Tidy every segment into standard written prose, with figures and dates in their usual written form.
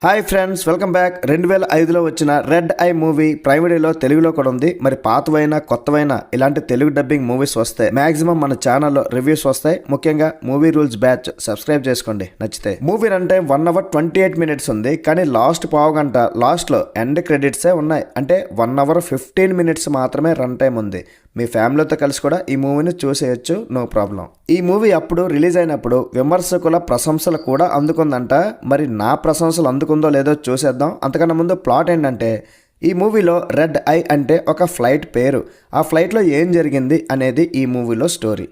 Hi friends, welcome back. 2005లో వచ్చిన red I movie prime వీడియోలో తెలుగులో కూడా ఉంది. మరి పాతవైన కొత్తవైన ఇలాంటి తెలుగు డబ్బింగ్ మూవీస్ వస్తాయి. మాక్సిమం మన ఛానల్లో రివ్యూస్ వస్తాయి. ముఖ్యంగా మూవీ రూల్స్ బ్యాచ్ సబ్స్క్రైబ్ చేసుకోండి నచ్చితే. Movie run time 1 hour 28 minutes ఉంది. కానీ లాస్ట్ పావు గంట లాస్ట్లో ఎండ్ క్రెడిట్సే ఉన్నాయి. అంటే 1 hour 15 minutes మాత్రమే రన్ టైం ఉంది. మీ ఫ్యామిలీతో కలిసి కూడా ఈ మూవీని చూసేయచ్చు, నో ప్రాబ్లం. ఈ మూవీ అప్పుడు రిలీజ్ అయినప్పుడు విమర్శకుల ప్రశంసలు కూడా అందుకుందంట. మరి నా ప్రశంసలు అందుకుందో లేదో చూసేద్దాం. అంతకన్నా ముందు ప్లాట్ ఏంటంటే, ఈ మూవీలో రెడ్ ఐ అంటే ఒక ఫ్లైట్ పేరు. ఆ ఫ్లైట్లో ఏం జరిగింది అనేది ఈ మూవీలో స్టోరీ.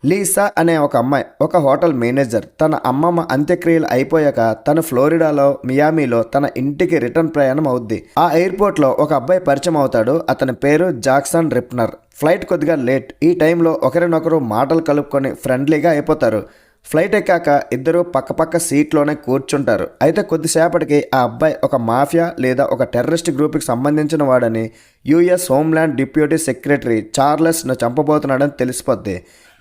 లీసా అనే ఒక అమ్మాయి ఒక హోటల్ మేనేజర్. తన అమ్మమ్మ అంత్యక్రియలు అయిపోయాక తను ఫ్లోరిడాలో మియామిలో తన ఇంటికి రిటర్న్ ప్రయాణం అవుద్ది. ఆ ఎయిర్పోర్ట్లో ఒక అబ్బాయి పరిచయం అవుతాడు. అతని పేరు జాక్సన్ రిప్నర్. ఫ్లైట్ కొద్దిగా లేట్. ఈ టైంలో ఒకరినొకరు మాటలు కలుపుకొని ఫ్రెండ్లీగా అయిపోతారు. ఫ్లైట్ ఎక్కాక ఇద్దరు పక్కపక్క సీట్లోనే కూర్చుంటారు. అయితే కొద్దిసేపటికి ఆ అబ్బాయి ఒక మాఫియా లేదా ఒక టెర్రరిస్ట్ గ్రూప్కి సంబంధించిన వాడని యుఎస్ హోమ్ల్యాండ్ డిప్యూటీ సెక్రటరీ చార్లెస్ను చంపబోతున్నాడని తెలిసిపోద్ది.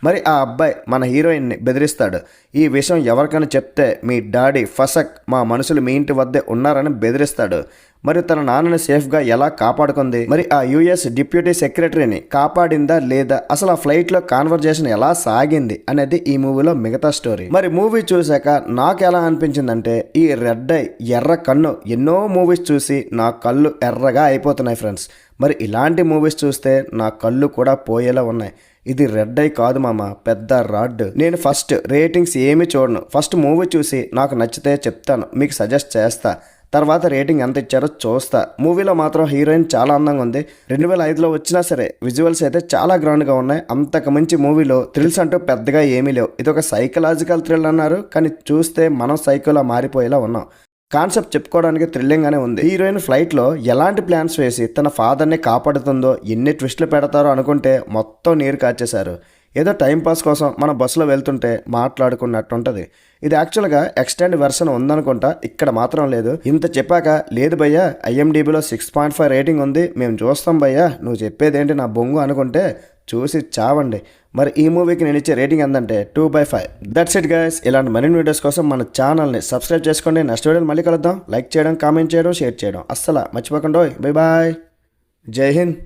మరి ఆ అబ్బాయి మన హీరోయిన్ని బెదిరిస్తాడు. ఈ విషయం ఎవరికైనా చెప్తే మీ డాడీ ఫసక్ మా మనుషులు మీ ఇంటి వద్దే ఉన్నారని బెదిరిస్తాడు. మరి తన నాన్నని సేఫ్గా ఎలా కాపాడుకుంది, మరి ఆ యుఎస్ డిప్యూటీ సెక్రటరీని కాపాడిందా లేదా, అసలు ఆ ఫ్లైట్లో కాన్వర్జేషన్ ఎలా సాగింది అనేది ఈ మూవీలో మిగతా స్టోరీ. మరి మూవీ చూశాక నాకు ఎలా అనిపించిందంటే, ఈ రెడ్ ఐ ఎర్ర కన్ను ఎన్నో మూవీస్ చూసి నా కళ్ళు ఎర్రగా అయిపోతున్నాయి ఫ్రెండ్స్. మరి ఇలాంటి మూవీస్ చూస్తే నా కళ్ళు కూడా పోయేలా ఉన్నాయి. ఇది రెడ్ ఐ కాదు మామ, పెద్ద రాడ్. నేను ఫస్ట్ రేటింగ్స్ ఏమీ చూడను. ఫస్ట్ మూవీ చూసి నాకు నచ్చితే చెప్తాను, మీకు సజెస్ట్ చేస్తా. తర్వాత రేటింగ్ ఎంత ఇచ్చారో చూస్తా. మూవీలో మాత్రం హీరోయిన్ చాలా అందంగా ఉంది. 2005లో వచ్చినా సరే విజువల్స్ అయితే చాలా గ్రౌండ్గా ఉన్నాయి. అంతకు మించి మూవీలో థ్రిల్స్ అంటూ పెద్దగా ఏమీ లేవు. ఇది ఒక సైకలాజికల్ థ్రిల్ అన్నారు, కానీ చూస్తే మనం సైకోలా మారిపోయేలా ఉన్నాం. కాన్సెప్ట్ చెప్పుకోవడానికి థ్రిల్లింగ్గానే ఉంది. హీరోయిన్ ఫ్లైట్లో ఎలాంటి ప్లాన్స్ వేసి తన ఫాదర్ని కాపాడుతుందో, ఎన్ని ట్విస్టులు పెడతారో అనుకుంటే మొత్తం నీరు కాచేశారు. ఏదో టైంపాస్ కోసం మన బస్సులో వెళ్తుంటే మాట్లాడుకున్నట్టుంటుంది. ఇది యాక్చువల్గా ఎక్స్టెండ్ వెర్షన్ ఉందనుకుంటా, ఇక్కడ మాత్రం లేదు. ఇంత చెప్పాక లేదు భయ్యా, IMDbలో 6.5 రేటింగ్ ఉంది, మేము చూస్తాం భయ్యా, నువ్వు చెప్పేదేంటి నా బొంగు అనుకుంటే చూసి చావండి. మరి ఈ మూవీకి నేను ఇచ్చే రేటింగ్ ఎంతంటే 2/5. That's it guys. ఇలాంటి మరిన్ని వీడియోస్ కోసం మన ఛానల్ని సబ్స్క్రైబ్ చేసుకోండి. నెక్స్ట్ వీడియోని మళ్ళీ కలుద్దాం. లైక్ చేయడం, కామెంట్ చేయడం, షేర్ చేయడం అస్సలు మర్చిపోకండి. బై బాయ్, జై హింద్.